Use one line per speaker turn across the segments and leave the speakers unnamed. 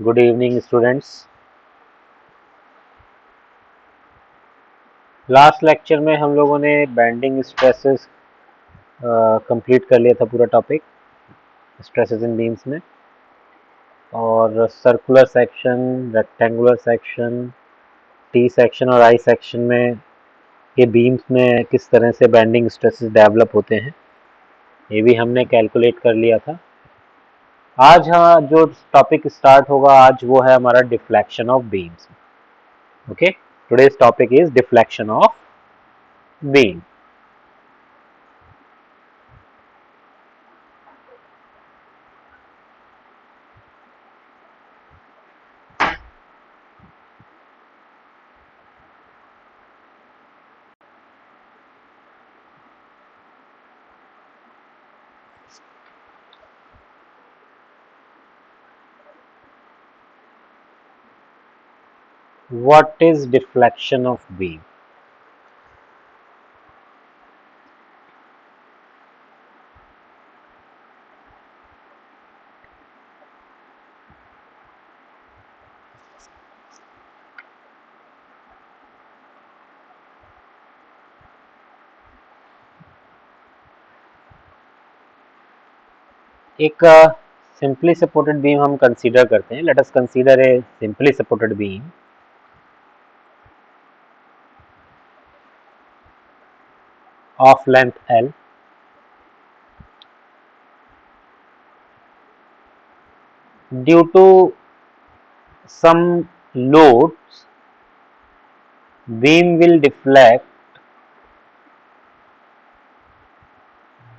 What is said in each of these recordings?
Good evening students. Last lecture में हम लोगों ने बैंडिंग स्ट्रेसेस कंप्लीट कर लिया था पूरा टॉपिक स्ट्रेसेस इन बीम्स में, और circular section, rectangular section, T section और आई सेक्शन में ये बीम्स में किस तरह से बैंडिंग स्ट्रेसेस डेवलप होते हैं ये भी हमने कैलकुलेट कर लिया था। आज जो टॉपिक स्टार्ट होगा आज वो है हमारा deflection of beams. Okay, today's topic is deflection of beam. What is deflection of beam? एक सिंपली सपोर्टेड बीम हम कंसीडर करते हैं। Let us consider a simply supported beam of length L due to some loads beam will deflect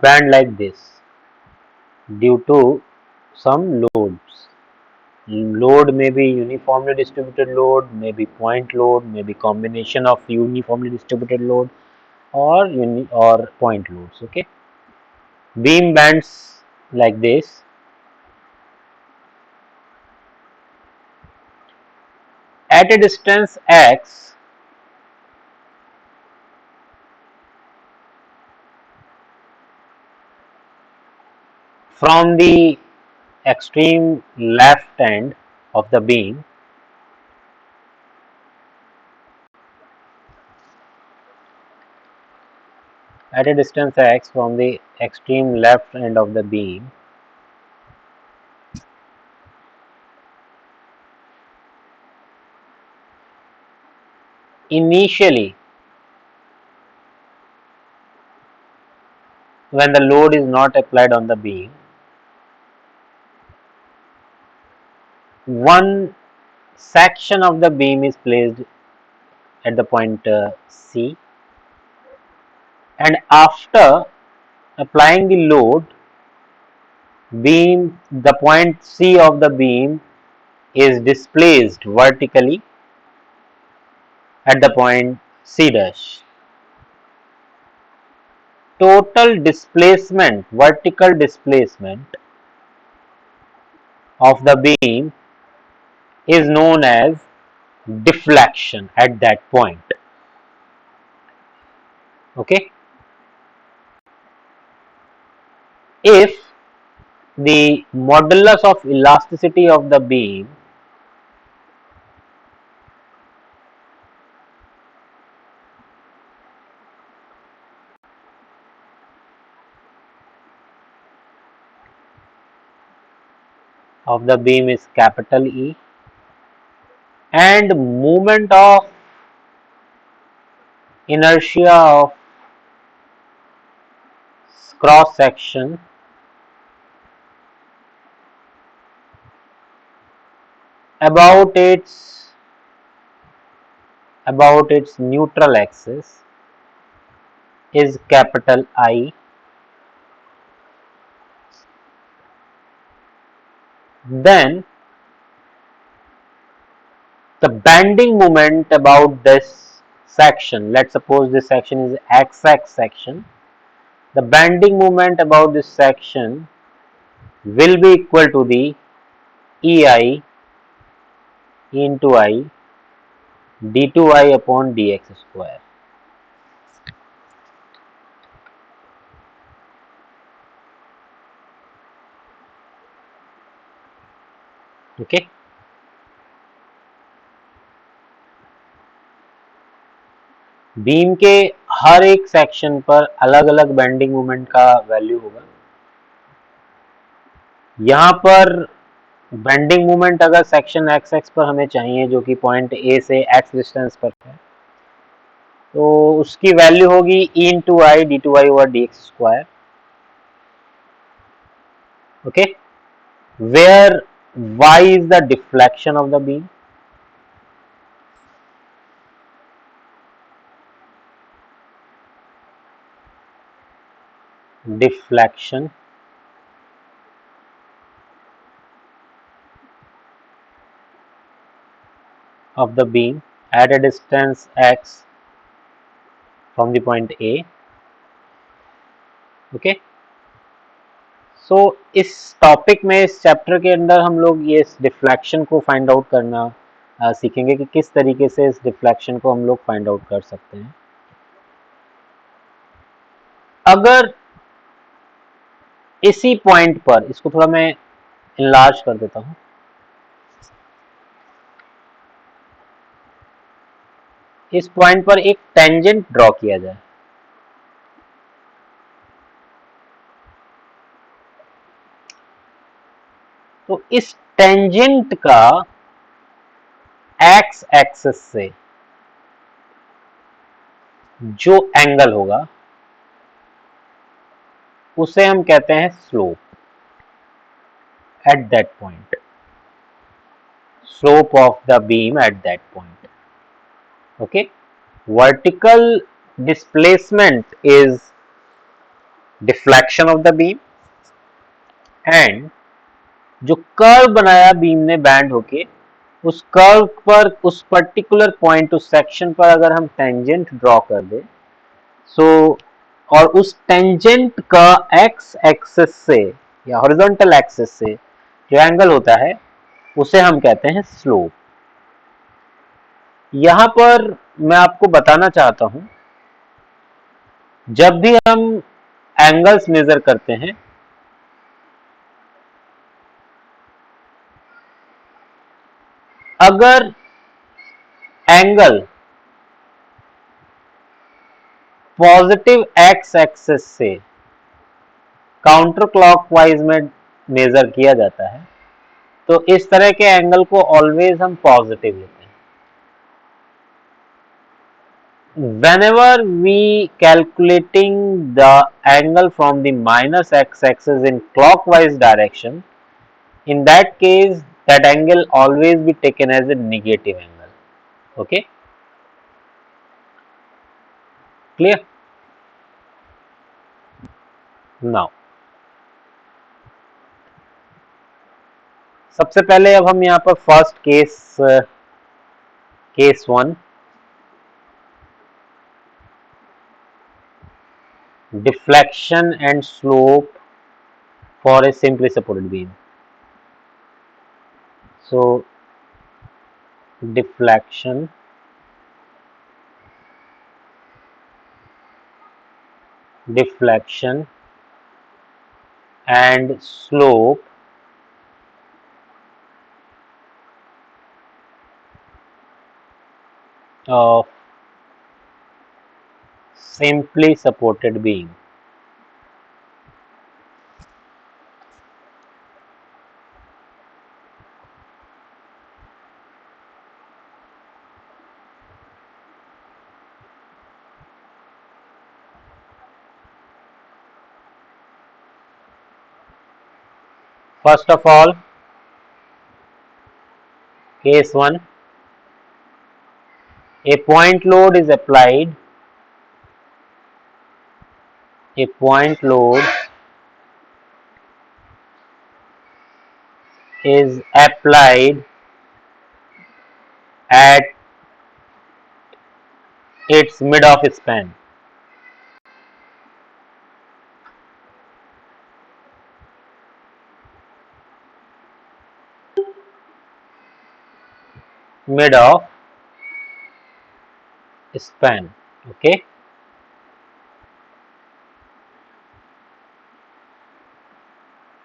band like this due to some loads. Load may be uniformly distributed load, may be point load, may be combination of uniformly distributed load or point loads. Okay, beam bends like this at a distance x from the extreme left end of the beam at a distance x from the extreme left end of the beam, initially when the load is not applied on the beam, one section of the beam is placed at the point C, and after applying the load, the point C of the beam is displaced vertically at the point C dash. Total displacement, vertical displacement of the beam is known as deflection at that point. Okay, if the modulus of elasticity of the beam is capital E, and moment of inertia of cross section about its neutral axis is capital I, then the bending moment about this section, let's suppose this section is XX section, the bending moment about this section will be equal to the EI into I d2I upon dx square. Okay. Beam के हर एक section पर अलग अलग bending moment का value होगा। यहां पर bending moment अगर सेक्शन एक्स एक्स पर हमें चाहिए, जो कि पॉइंट ए से एक्स डिस्टेंस पर है, तो उसकी वैल्यू होगी E into I D two I over D X square. Okay, where Y is the deflection of the beam. Deflection of the beam at a distance x from the point A. Okay, so इस topic में, इस chapter के अंदर हम लोग ये deflection को find out करना सीखेंगे कि किस तरीके से इस डिफ्लेक्शन को हम लोग फाइंड आउट कर सकते हैं। अगर इसी पॉइंट पर, इसको थोड़ा मैं इनलार्ज कर देता हूं, इस पॉइंट पर एक टेंजेंट ड्रॉ किया जाए, तो इस टेंजेंट का एक्स एक्सिस से जो एंगल होगा उसे हम कहते हैं slope at that point, slope of the beam at that point. Okay, vertical displacement is deflection of the beam, and जो कर्व बनाया बीम ने बैंड होके, उस कर्व पर, उस पर्टिकुलर पॉइंट, उस सेक्शन पर अगर हम टेंजेंट ड्रॉ कर दे, सो और उस टेंजेंट का एक्स एक्सिस से या हॉरिजॉन्टल एक्सिस से जो एंगल होता है उसे हम कहते हैं स्लोप। यहां पर मैं आपको बताना चाहता हूं, जब भी हम एंगल्स मेजर करते हैं, अगर एंगल पॉजिटिव एक्स एक्सिस से काउंटर क्लॉकवाइज में मेजर किया जाता है, तो इस तरह के एंगल को ऑलवेज हम पॉजिटिव लेते हैं। whenever we calculating the angle from the minus x axis in clockwise direction, in that case that angle always be taken as a negative angle. Okay, clear? Now सबसे पहले अब हम यहाँ पर first case 1, deflection and slope for a simply supported beam. So deflection and slope of simply supported beam. First of all, case 1, a point load is applied, a point load is applied at its mid of span. Mid of span. Okay,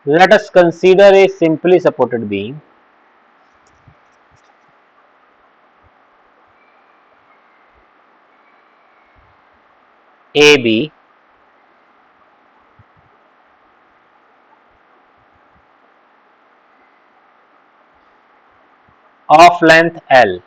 let us consider a simply supported beam. AB of length L.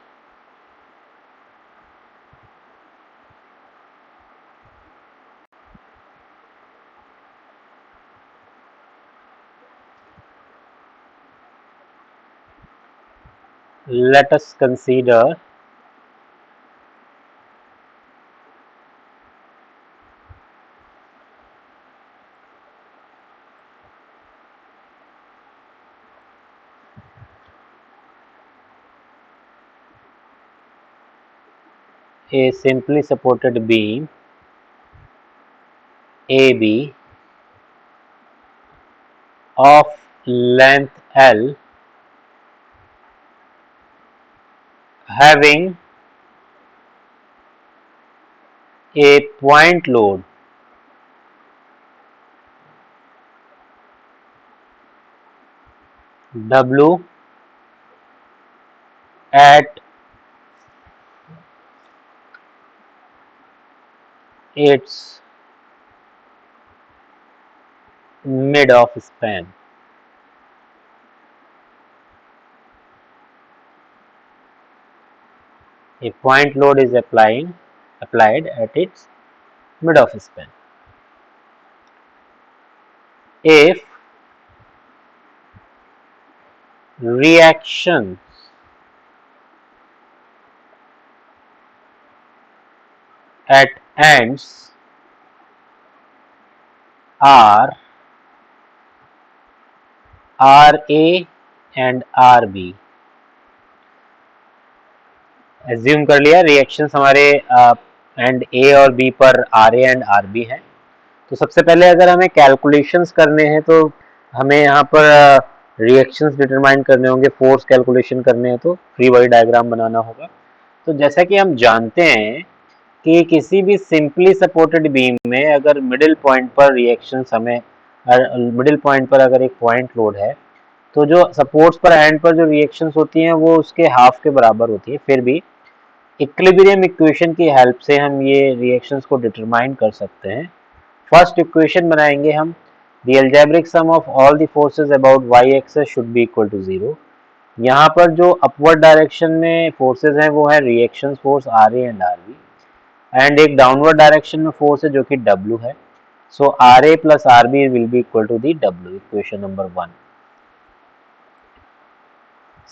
Let us consider a simply supported beam AB of length L having a point load W at its mid of span. A point load is applied at its mid of span. If reactions at ends are RA and RB, assume कर लिया reactions हमारे and A और B पर R A and R B है। तो सबसे पहले अगर हमें कैलकुलेशंस करने हैं तो हमें यहाँ पर रिएक्शंस डिटरमाइन करने होंगे, फोर्स कैलकुलेशन करने हैं तो फ्री बॉडी डायग्राम बनाना होगा। तो जैसा कि हम जानते हैं कि किसी भी सिंपली सपोर्टेड बीम में अगर मिडिल पॉइंट पर रिएक्शंस हमें मिडिल पॉइंट पर अगर एक पॉइंट लोड है तो जो सपोर्ट्स पर एंड पर जो रिएक्शंस होती हैं वो उसके हाफ के बराबर होती है। फिर भी इक्विलिब्रियम इक्वेशन की हेल्प से हम ये रिएक्शंस को डिटरमाइन कर सकते हैं। फर्स्ट इक्वेशन बनाएंगे हम, the algebraic sum of all the forces about Y axis should be equal to 0। यहाँ पर जो अपवर्ड डायरेक्शन में फोर्सेस हैं वो है reaction force R A and R B, and एक डाउनवर्ड डायरेक्शन में फोर्स है जो कि डब्ल्यू है। So R A plus R B will be equal to the W, equation number 1।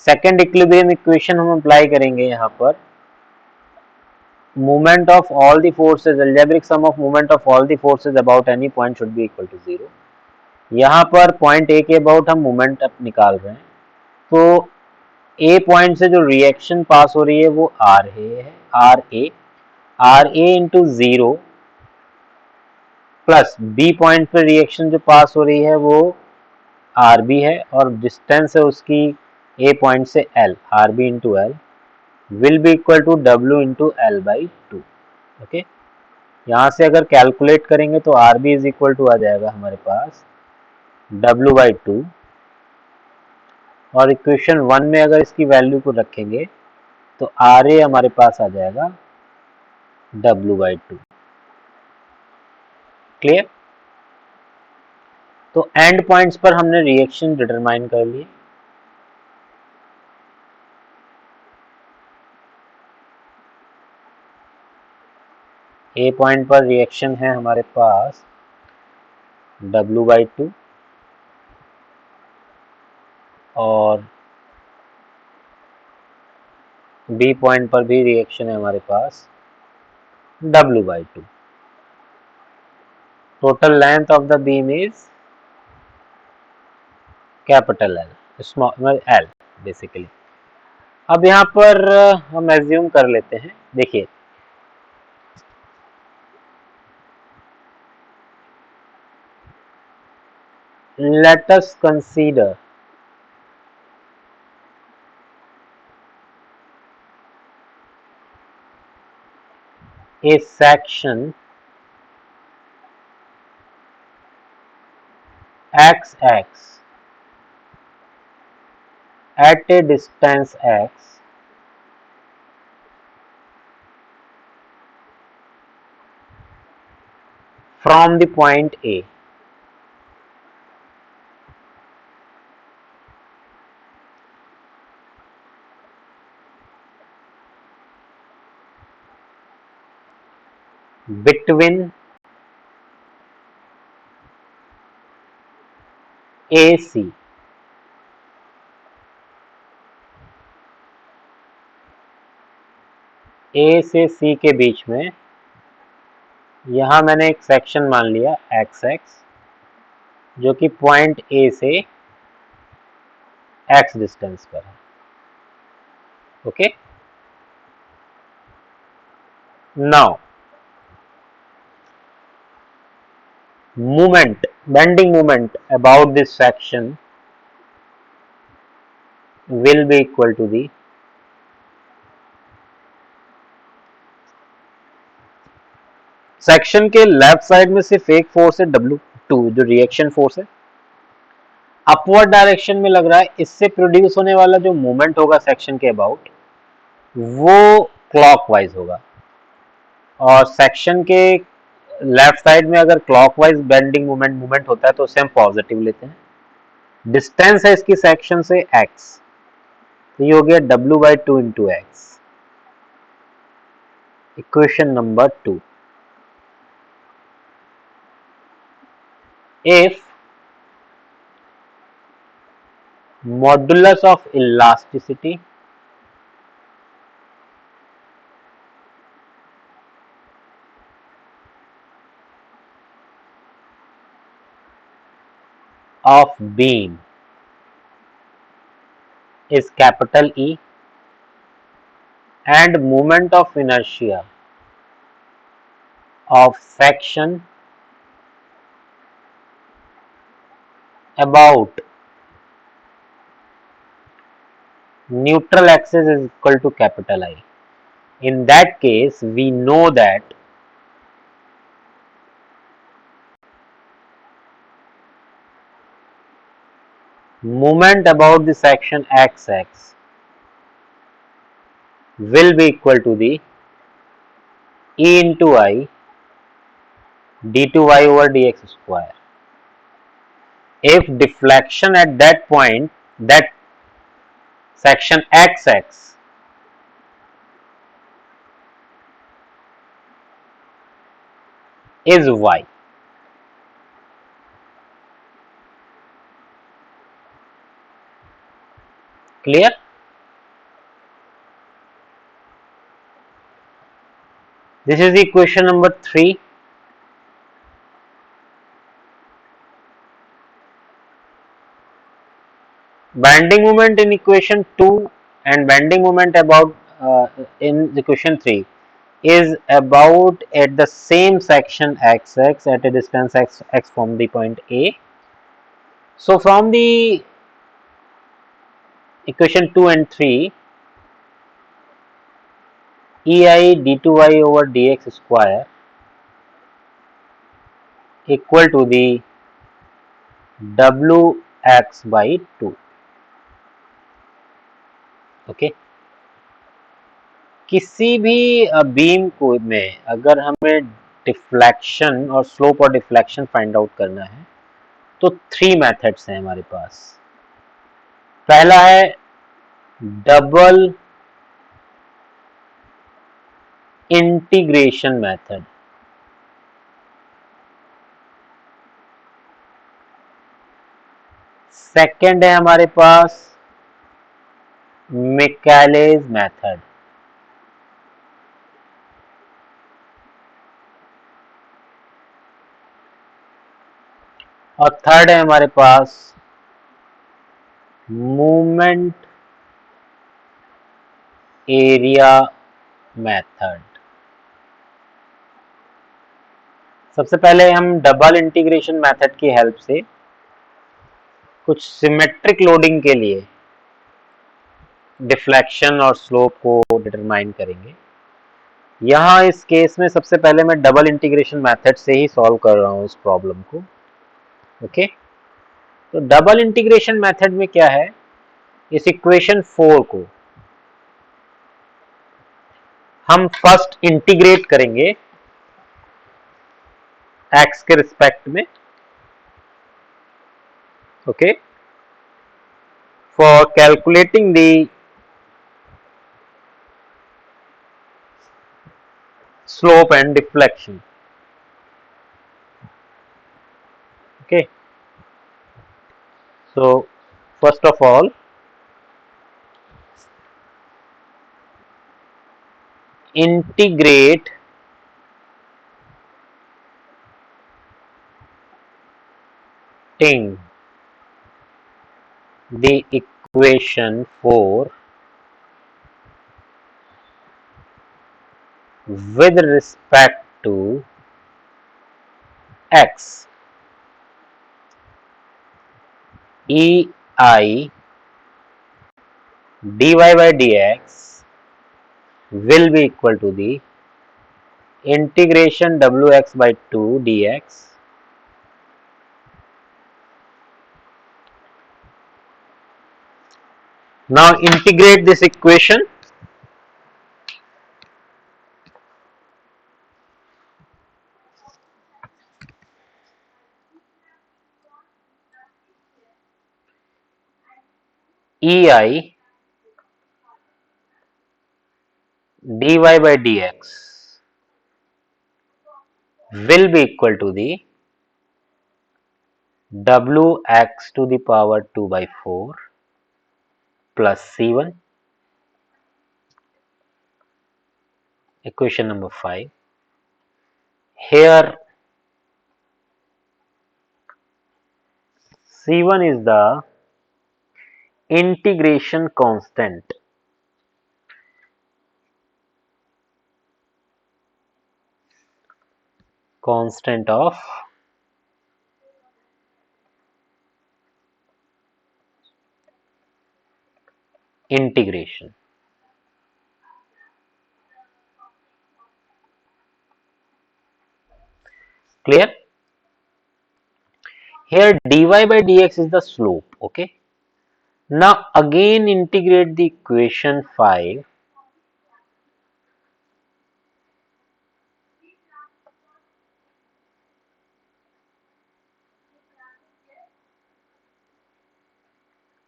Second equilibrium equation हम अप्लाई करेंगे यहाँ पर, movement of all the forces, algebraic sum of movement of all the forces about any point should be equal to 0। यहाँ पर point A के about हम moment अब निकाल रहे हैं। तो ए पॉइंट से जो रिएक्शन पास हो रही है वो आर ए है, R A into 0 plus B point पर रिएक्शन जो पास हो रही है वो आर बी है, और डिस्टेंस है उसकी ए पॉइंट से L, R B into L will be equal to W into L by 2। Okay, यहाँ से अगर कैलकुलेट करेंगे तो R B is equal to आ जाएगा हमारे पास डब्ल्यू बाई 2, और इक्वेशन 1 में अगर इसकी वैल्यू को रखेंगे तो आर ए हमारे पास आ जाएगा डब्ल्यू बाई 2। क्लियर? तो एंड पॉइंट्स पर हमने रिएक्शन डिटरमाइन कर लिए। ए पॉइंट पर रिएक्शन है हमारे पास डब्ल्यू बाई 2, और बी पॉइंट पर भी रिएक्शन है हमारे पास W by 2। Total length of the beam is capital L, small L basically. अब यहाँ पर हम एज्यूम कर लेते हैं, देखिए let us consider a section XX at a distance x from the point A. Between AC. A से C के बीच में यहां मैंने एक सेक्शन मान लिया एक्स एक्स, जो कि पॉइंट ए से एक्स डिस्टेंस पर है. Okay, now movement, bending moment about this section will be equal to the section के लेफ्ट साइड में सिर्फ एक फोर्स है W2, जो रिएक्शन फोर्स है, अपवर्ड डायरेक्शन में लग रहा है. इससे प्रोड्यूस होने वाला जो मूवमेंट होगा सेक्शन के अबाउट, वो क्लॉकवाइज होगा. और सेक्शन के लेफ्ट साइड में अगर क्लॉकवाइज बेंडिंग मूवमेंट होता है तो उसे हम पॉजिटिव लेते हैं. डिस्टेंस है इसकी सेक्शन से x, तो ये हो गया W/2 into x. Equation number 2. If modulus of elasticity of beam is capital E and moment of inertia of section about neutral axis is equal to capital I. In that case, we know that moment about the section XX will be equal to the E into I d2y over dx square. If deflection at that point, that section XX is y. Clear? This is equation number 3. Bending moment in equation 2 and bending moment about in equation 3 is about at the same section XX at a distance x from the point A. So from the equation 2 and 3, EI d2y over dx square equal to the Wx by 2. Okay, किसी भी beam को में अगर हमें deflection और slope और deflection find out करना है तो 3 मेथड्स हैं हमारे पास. पहला है डबल इंटीग्रेशन मेथड. सेकंड है हमारे पास मिकालेज मेथड. और थर्ड है हमारे पास मूवमेंट एरिया मेथड. सबसे पहले हम डबल इंटीग्रेशन मेथड की हेल्प से कुछ सिमेट्रिक लोडिंग के लिए डिफ्लेक्शन और स्लोप को डिटरमाइन करेंगे. यहाँ इस केस में सबसे पहले मैं डबल इंटीग्रेशन मेथड से ही सॉल्व कर रहा हूँ इस प्रॉब्लम को. ओके, तो डबल इंटीग्रेशन मेथड में क्या है, इस इक्वेशन 4 को हम फर्स्ट इंटीग्रेट करेंगे एक्स के रिस्पेक्ट में, okay, for calculating the slope and deflection. Okay, so first of all, integrate the equation for with respect to x, ei dy by dx will be equal to the integration wx by 2 dx now integrate this equation ei dy by dx will be equal to the wx to the power 2 by 4 plus c1, equation number 5. Here c1 is the integration constant of integration. Clear? Here dy by dx is the slope. Okay. Now again integrate the equation 5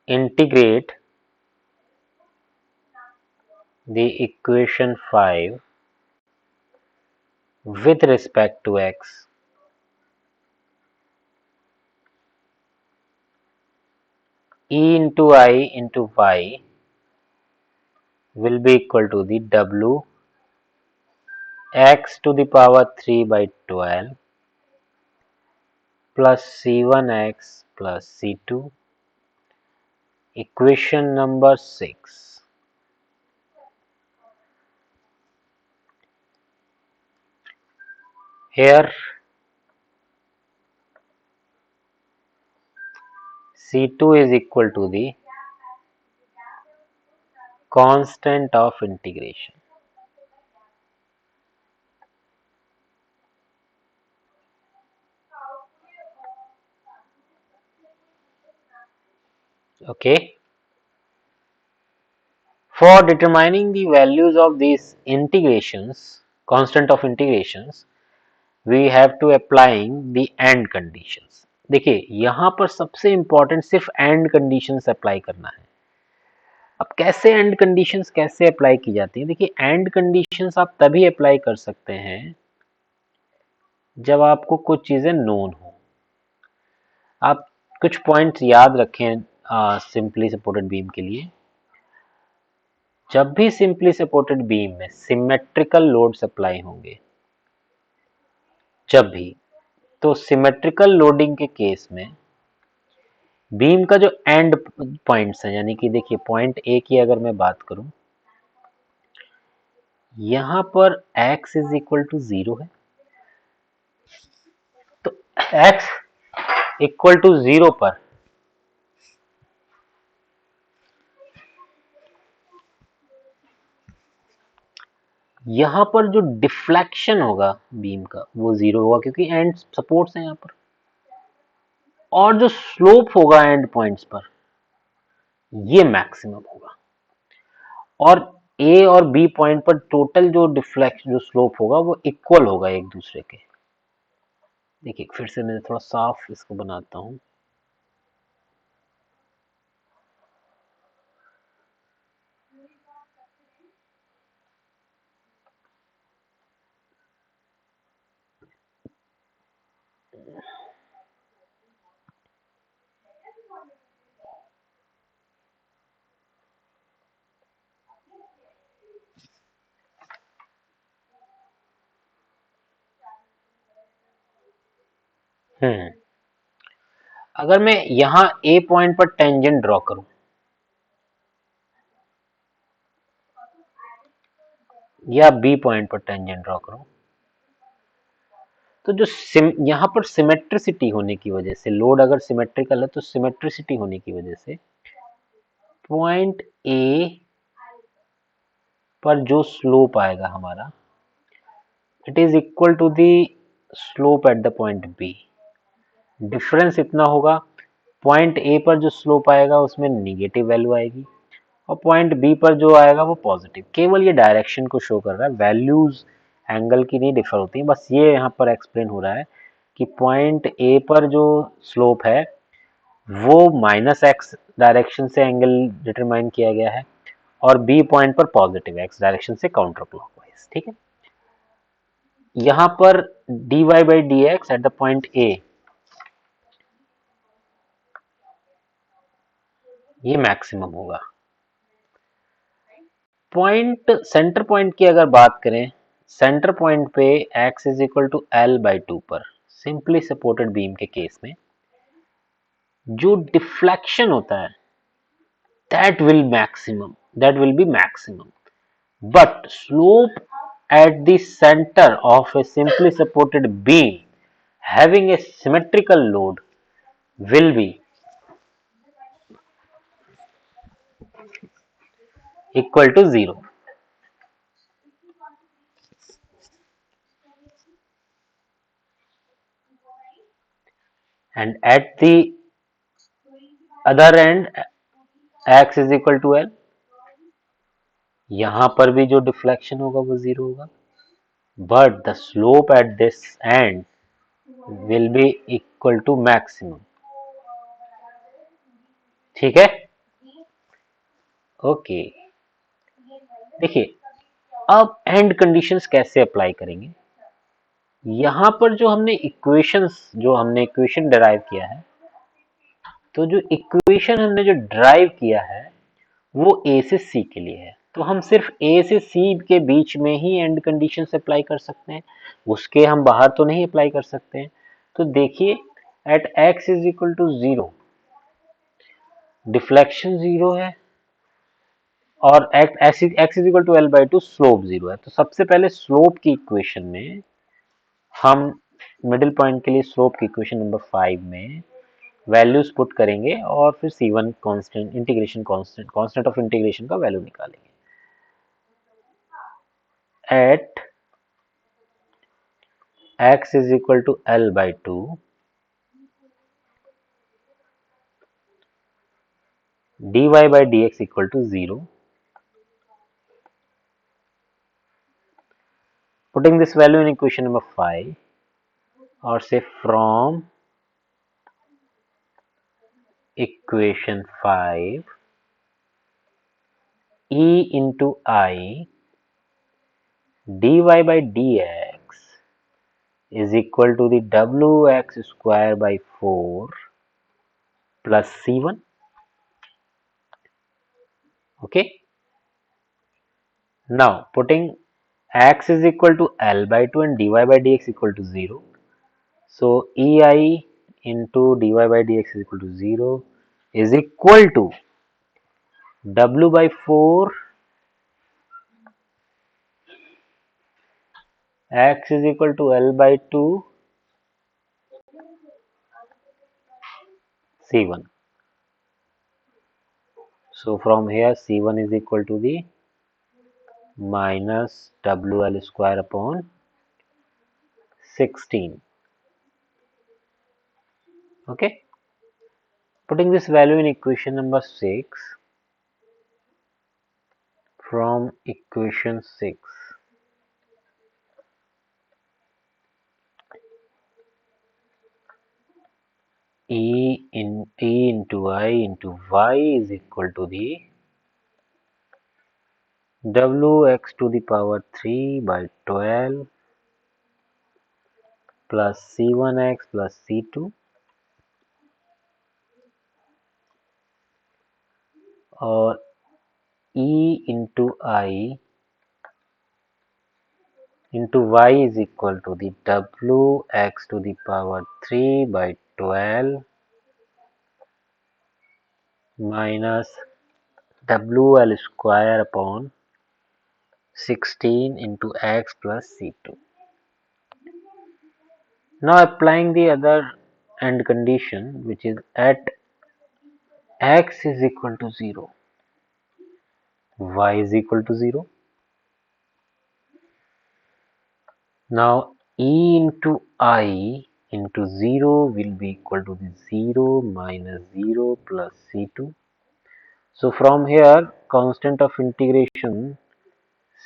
integrate the equation 5 with respect to x, e into I into y will be equal to the w x to the power 3 by 12 plus c1x plus c2, equation number 6. Here c2 is equal to the constant of integration. Okay. For determining the values of these integrations, constant of integrations, we have to applying the AND conditions. देखिए यहाँ पर सबसे important सिर्फ AND conditions apply करना है. अब कैसे AND conditions कैसे अप्लाई की जाती है? देखिए AND conditions आप तभी अप्लाई कर सकते हैं जब आपको कुछ चीजें नोन हो. आप कुछ पॉइंट्स याद रखें सिंपली सपोर्टेड बीम के लिए. जब भी सिंपली सपोर्टेड बीम में सिमेट्रिकल लोड सप्लाई होंगे, जब भी, तो सिमेट्रिकल लोडिंग के केस में बीम का जो एंड पॉइंट्स है, यानी कि देखिए पॉइंट ए की अगर मैं बात करूं, यहां पर x इज इक्वल टू 0 है, तो x इक्वल टू 0 पर यहां पर जो डिफ्लेक्शन होगा बीम का वो 0 होगा, क्योंकि एंड सपोर्ट्स हैं यहां पर. और जो स्लोप होगा एंड पॉइंट्स पर ये मैक्सिमम होगा. और ए और बी पॉइंट पर टोटल जो डिफ्लेक्शन जो स्लोप होगा वो इक्वल होगा एक दूसरे के. देखिए फिर से मैं थोड़ा साफ इसको बनाता हूँ। हम्म अगर मैं यहाँ ए पॉइंट पर टेंजेंट ड्रॉ करूं या बी पॉइंट पर टेंजेंट ड्रॉ करूं, तो जो यहाँ पर सिमेट्रिसिटी होने की वजह से, लोड अगर सिमेट्रिकल है तो सिमेट्रिसिटी होने की वजह से पॉइंट ए पर जो स्लोप आएगा हमारा, it is equal to the slope at the point B. Difference इतना होगा, पॉइंट ए पर जो स्लोप आएगा उसमें निगेटिव वैल्यू आएगी और पॉइंट बी पर जो आएगा वो पॉजिटिव। केवल ये डायरेक्शन को शो कर रहा है, वैल्यूज एंगल की नहीं डिफर होती है। बस ये यहाँ पर एक्सप्लेन हो रहा है कि पॉइंट ए पर जो स्लोप है वो माइनस एक्स डायरेक्शन से एंगल डिटरमाइन किया गया है और बी पॉइंट पर पॉजिटिव एक्स डायरेक्शन से काउंटर क्लॉकवाइज। ठीक है, यहाँ पर dy by D x eight the point A, ये मैक्सिमम होगा। पॉइंट सेंटर पॉइंट की अगर बात करें, सेंटर पॉइंट पे x is equal to L by two पर सिंपली सपोर्टेड बीम के केस में जो डिफ्लेक्शन होता है that will be maximum, but slope at the center of a simply supported beam having a symmetrical load will be equal to zero. And at the other end x is equal to l, यहां पर भी जो deflection होगा वो zero होगा, but the slope at this end will be equal to maximum. ठीक है, okay. देखिए अब एंड कंडीशंस कैसे अप्लाई करेंगे। यहां पर जो हमने इक्वेशन डिराइव किया है, तो जो इक्वेशन हमने जो ड्राइव किया है वो ए से सी के लिए है, तो हम सिर्फ ए से सी के बीच में ही एंड कंडीशन अप्लाई कर सकते हैं, उसके हम बाहर तो नहीं अप्लाई कर सकते हैं। तो देखिए at X is equal to zero deflection zero है और X is equal to L by two slope zero है। तो सबसे पहले स्लोप की इक्वेशन में हम मिडिल पॉइंट के लिए स्लोप की इक्वेशन नंबर 5 में वैल्यूज पुट करेंगे और फिर C1 constant, integration constant, constant of integration का वैल्यू निकालेंगे। At x is equal to L by 2, dy by dx equal to 0. Putting this value in equation number 5, or say from equation 5, E into I dy by dx is equal to the wx square by 4 plus C1. Okay. Now putting x is equal to L by 2 and dy by dx equal to 0. So EI into dy by dx is equal to 0 is equal to W by 4 x is equal to L by 2 C1. So from here C1 is equal to the minus WL square upon 16. Okay. Putting this value in equation number 6, from equation 6, I into y is equal to the wx to the power 3 by 12 plus c1x plus c2 और e into I into y is equal to the wx to the power 3 by 12 minus wl square upon 16 into x plus c2. Now applying the other end condition, which is at x is equal to 0, y is equal to 0. Now e into I into 0 will be equal to the 0 minus 0 plus c2. So from here constant of integration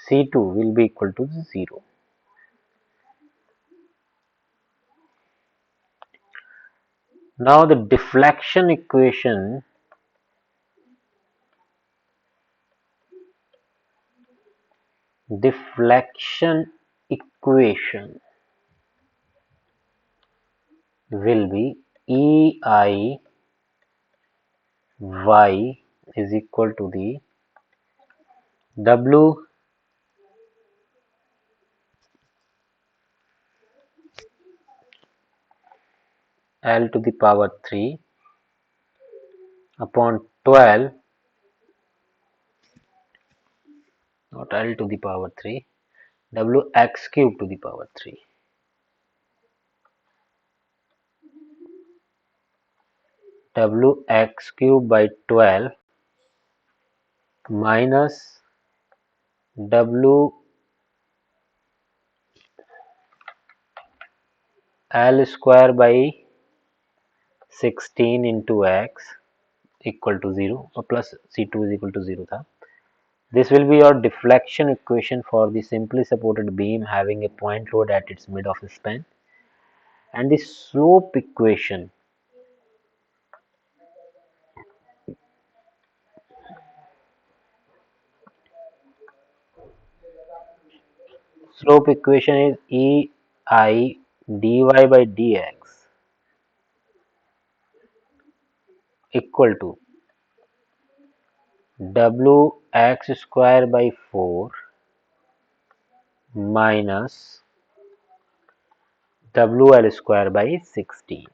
c2 will be equal to 0. Now the deflection equation will be ei y is equal to the w l to the power 3 upon 12, not l to the power 3, wx cube to the power 3. Wx cube by 12 minus w l square by 16 into x equal to 0 or plus c2 is equal to 0 था. This will be your deflection equation for the simply supported beam having a point load at its mid of the span, and the slope equation is ei dy by dx equal to wx square by 4 minus wl square by 16.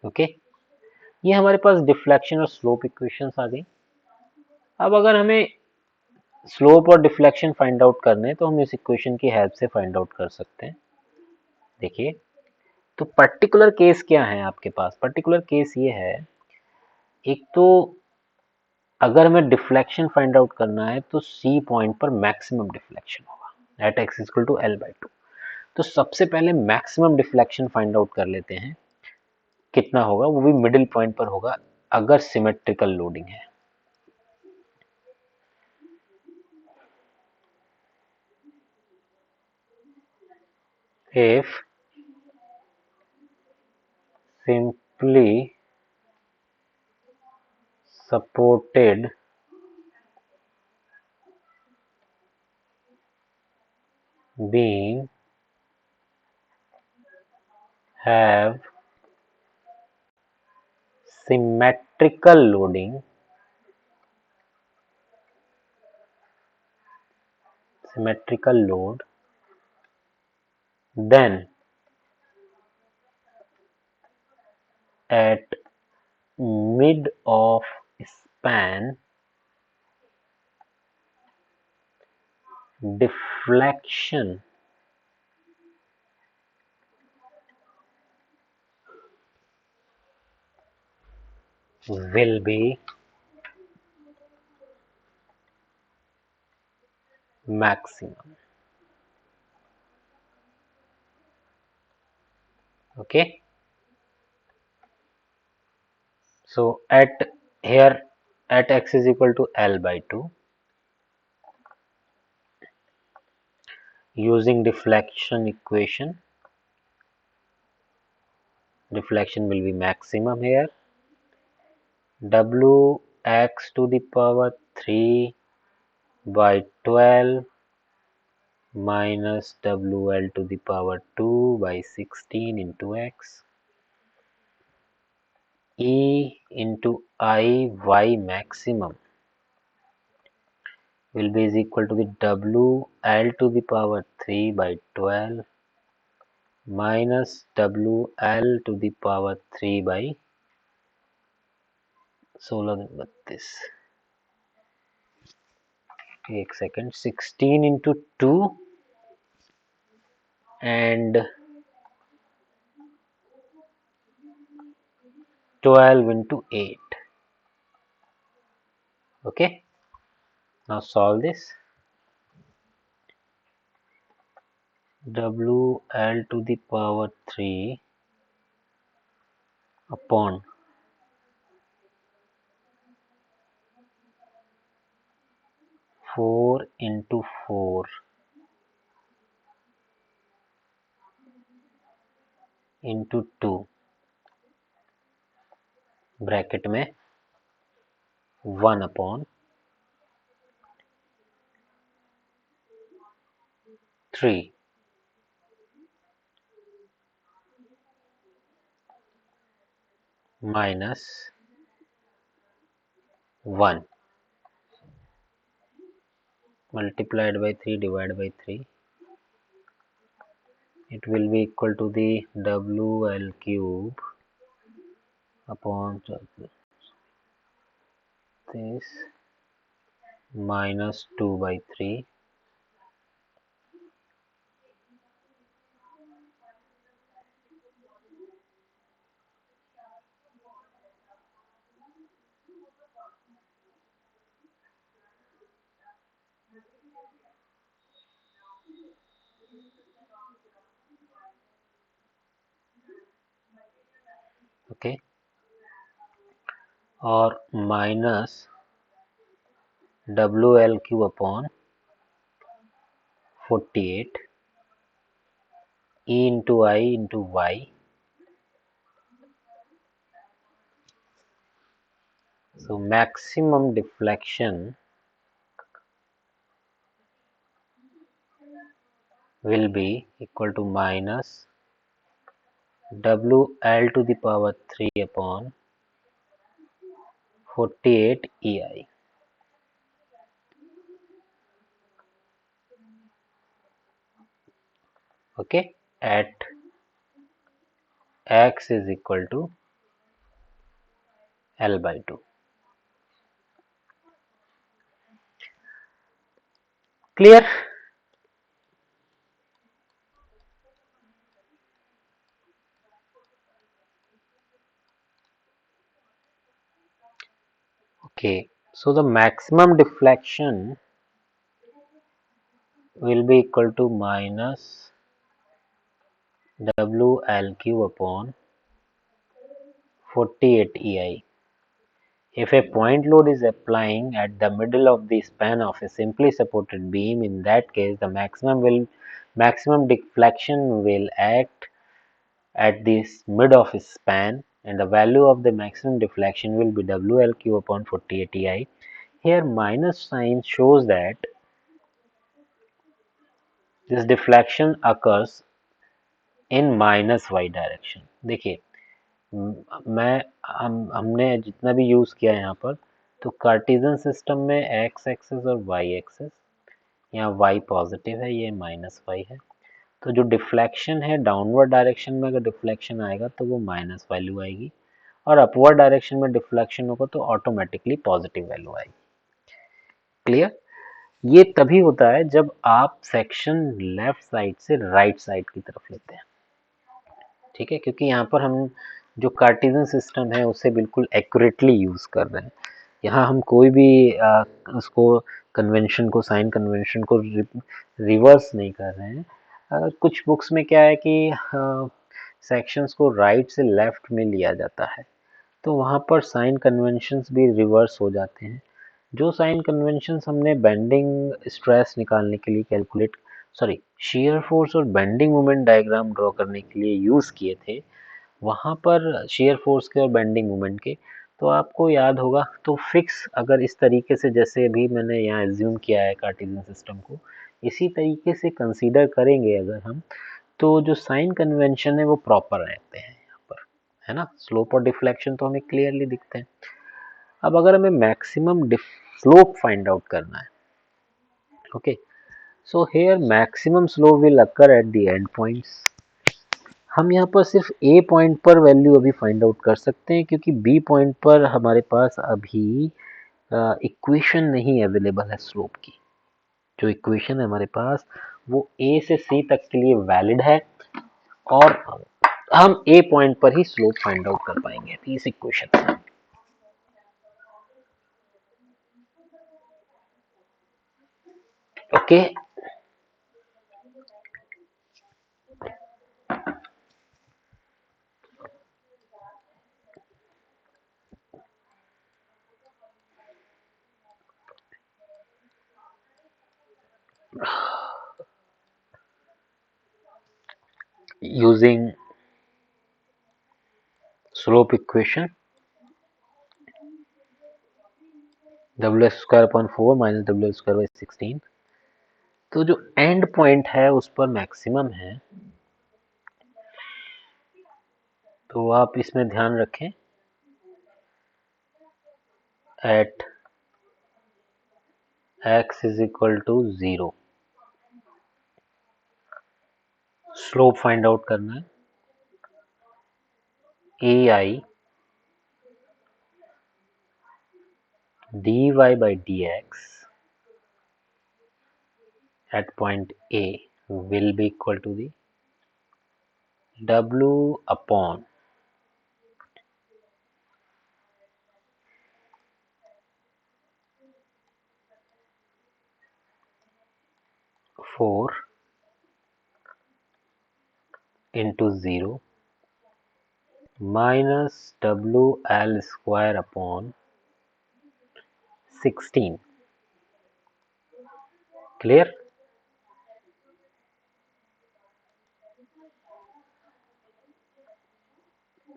Okay, ये हमारे पास deflection और slope equations आ गई. अब अगर हमें slope और deflection find out करने हैं तो हम इस इक्वेशन की हेल्प से फाइंड आउट कर सकते हैं. देखिए, तो पर्टिकुलर केस क्या है आपके पास? पर्टिकुलर केस ये है, एक तो अगर हमें डिफ्लेक्शन फाइंड आउट करना है तो सी पॉइंट पर मैक्सिमम डिफ्लेक्शन होगा at X equal to L by two. तो सबसे पहले मैक्सिमम डिफ्लेक्शन फाइंड आउट कर लेते हैं. कितना होगा? वो भी मिडिल पॉइंट पर होगा अगर सिमेट्रिकल लोडिंग है. If simply supported beam have symmetrical loading, symmetrical load, then at mid of span deflection will be maximum. Okay, so at here at x is equal to L by 2, using deflection equation deflection will be maximum here. Wx to the power 3 by 12 minus Wl to the power 2 by 16 into x. E into I y maximum will be is equal to the Wl to the power 3 by 12 minus Wl to the power 3 by 16 एक second 16 into 2 and 12 into 8. Okay, now solve this. Wl to the power 3 upon 4 into 4 into 2 bracket में 1 upon 3 minus 1 multiplied by 3 divided by 3. It will be equal to the Wl cube upon this minus 2 by 3. Okay, और minus Wl cube upon 48 E into I into Y. So maximum deflection will be equal to minus Wl to the power 3 upon 48 EI. Okay, at x is equal to L by 2. Clear? Okay, so the maximum deflection will be equal to minus Wl cube upon 48 EI. If a point load is applying at the middle of the span of a simply supported beam, in that case the maximum deflection will act at the mid of its span, and the value of the maximum deflection will be Wl cube upon 48 EI. Here minus sign shows that this deflection occurs in minus y direction. देखिए हमने जितना भी use किया यहाँ पर, तो Cartesian system में x axis और वाई एक्सिस, यहाँ वाई पॉजिटिव है, ये माइनस वाई है, तो जो डिफ्लेक्शन है डाउनवर्ड डायरेक्शन में अगर डिफ्लेक्शन आएगा तो वो माइनस वैल्यू आएगी, और अपवर्ड डायरेक्शन में डिफ्लेक्शन होगा तो ऑटोमेटिकली पॉजिटिव वैल्यू आएगी. क्लियर? ये तभी होता है जब आप सेक्शन लेफ्ट साइड से राइट साइड की तरफ लेते हैं. ठीक है, क्योंकि यहाँ पर हम जो कार्टेशियन सिस्टम है उसे बिल्कुल एक्यूरेटली यूज़ कर रहे हैं. यहाँ हम कोई भी उसको कन्वेंशन को, साइन कन्वेंशन को रिवर्स नहीं कर रहे हैं. कुछ बुक्स में क्या है कि सेक्शंस को राइट से लेफ्ट में लिया जाता है, तो वहाँ पर साइन कन्वेंशंस भी रिवर्स हो जाते हैं. जो साइन कन्वेंशंस हमने बेंडिंग स्ट्रेस निकालने के लिए शियर फोर्स और बेंडिंग मोमेंट डायग्राम ड्रॉ करने के लिए यूज़ किए थे, वहाँ पर शेयर फोर्स के और बेंडिंग मोमेंट के, तो आपको याद होगा, तो फिक्स अगर इस तरीके से जैसे अभी मैंने यहाँ एज्यूम किया है कार्टेशियन सिस्टम को, इसी तरीके से कंसीडर करेंगे अगर हम, तो जो साइन कन्वेंशन है वो प्रॉपर रहते हैं यहाँ पर, है ना। स्लोप और डिफ्लेक्शन तो हमें क्लियरली दिखते हैं। अब अगर हमें मैक्सिमम स्लोप फाइंड आउट करना है, okay, so here maximum slope will occur at the end points. हम यहाँ पर सिर्फ ए पॉइंट पर वैल्यू अभी फाइंड आउट कर सकते हैं, क्योंकि बी पॉइंट पर हमारे पास अभी इक्वेशन नहीं अवेलेबल है स्लोप की। जो इक्वेशन है हमारे पास वो ए से सी तक के लिए वैलिड है, और हम ए पॉइंट पर ही स्लोप फाइंड आउट कर पाएंगे इस इक्वेशन से। Okay, using slope equation ws square upon 4 minus w square by 16, तो जो एंड पॉइंट है उस पर मैक्सिमम है, तो आप इसमें ध्यान रखें at x is equal to 0 slope find out करना है। ए आई dy by dx at point A will be equal to the w upon 4 into 0 minus wl square upon 16. Clear?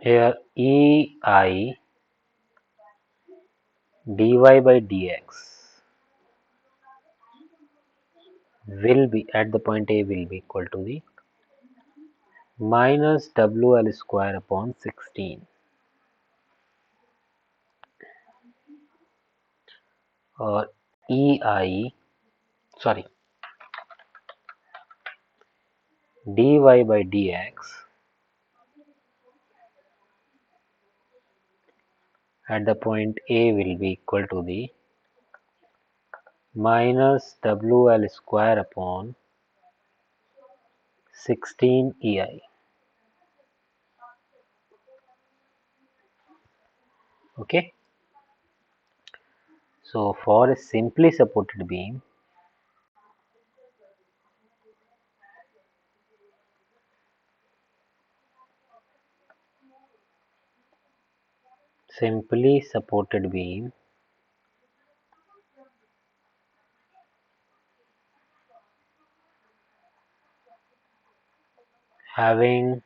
Here ei dy by dx will be at the point A will be equal to the minus wl square upon 16, और ei sorry dy by dx at the point A will be equal to the minus wl square upon 16 ei. Okay, so for a simply supported beam, having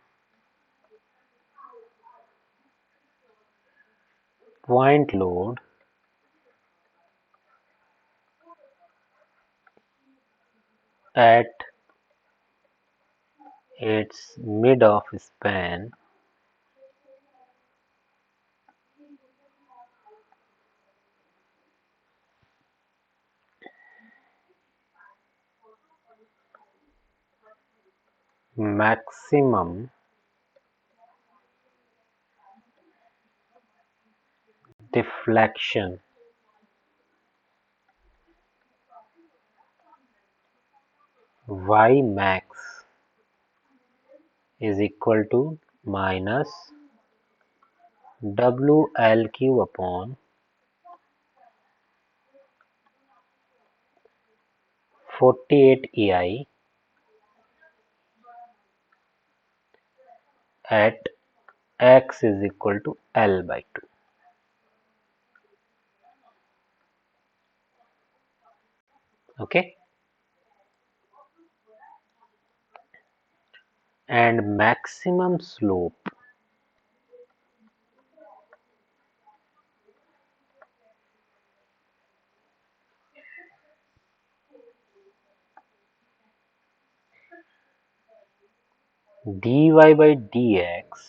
point load at its mid of span maximum deflection y max is equal to minus wl cube upon 48 ei at x is equal to L by 2. Okay, and maximum slope dy by dx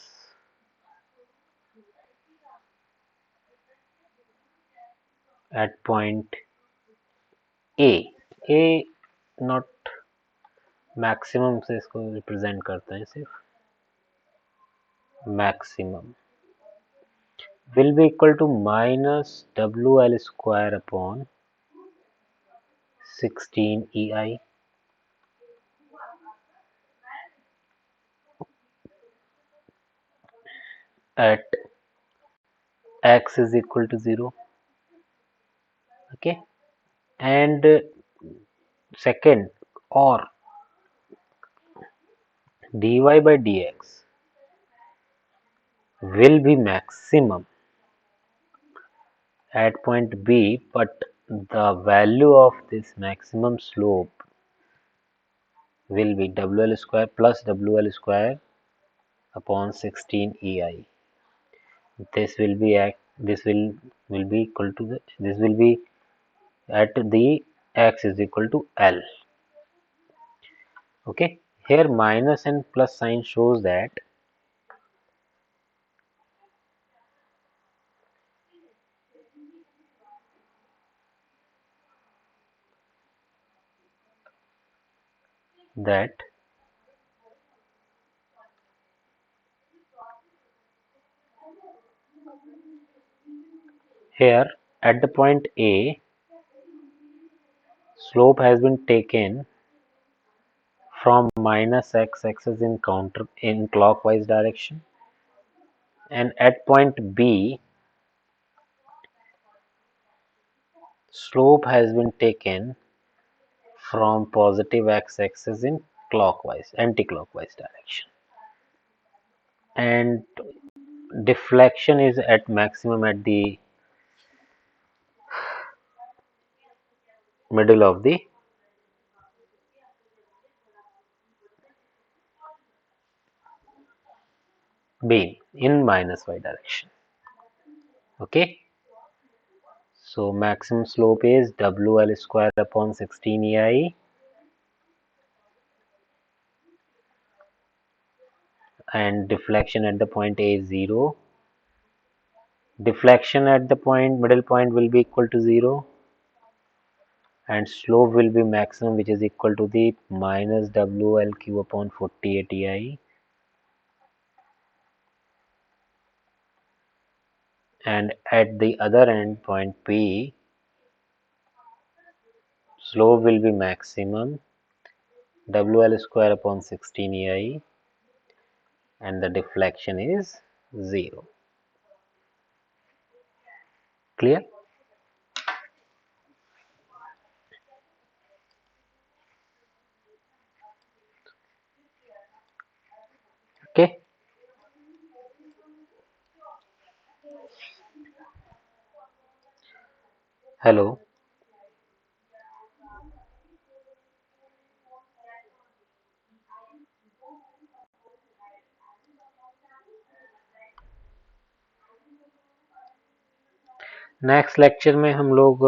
at point A, A not maximum से इसको represent करते हैं, सिर्फ maximum will be equal to minus WL square upon 16 EI at x is equal to 0. Okay, and second, or dy by dx will be maximum at point B, but the value of this maximum slope will be WL square plus WL square upon 16 EI. This will be will be equal to this will be at the x is equal to L. Okay, here minus and plus sign shows that here at the point A, slope has been taken from minus x axis in clockwise direction, and at point B, slope has been taken from positive x axis in anti-clockwise direction, and deflection is at maximum at the middle of the beam in minus y direction. Okay, so maximum slope is WL square upon 16 EI, and deflection at the point A is 0. Deflection at the middle point will be equal to 0, and slope will be maximum, which is equal to the minus WLQ upon 48 EI, and at the other end point P, slope will be maximum WL square upon 16 EI, and the deflection is 0. Clear? Okay. Hello. Next lecture में हम लोग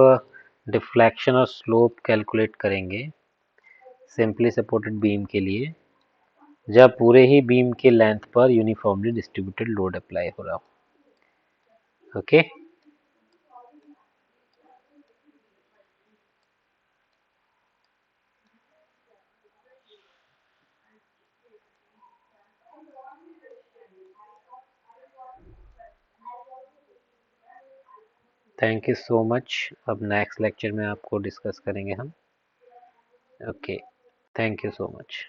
deflection और slope calculate करेंगे simply supported beam के लिए, जब पूरे ही beam के लेंथ पर यूनिफॉर्मली डिस्ट्रीब्यूटेड लोड अप्लाई हो रहा हो. Okay, thank you so much. अब नेक्स्ट लेक्चर में आपको डिस्कस करेंगे हम. Okay, thank you so much.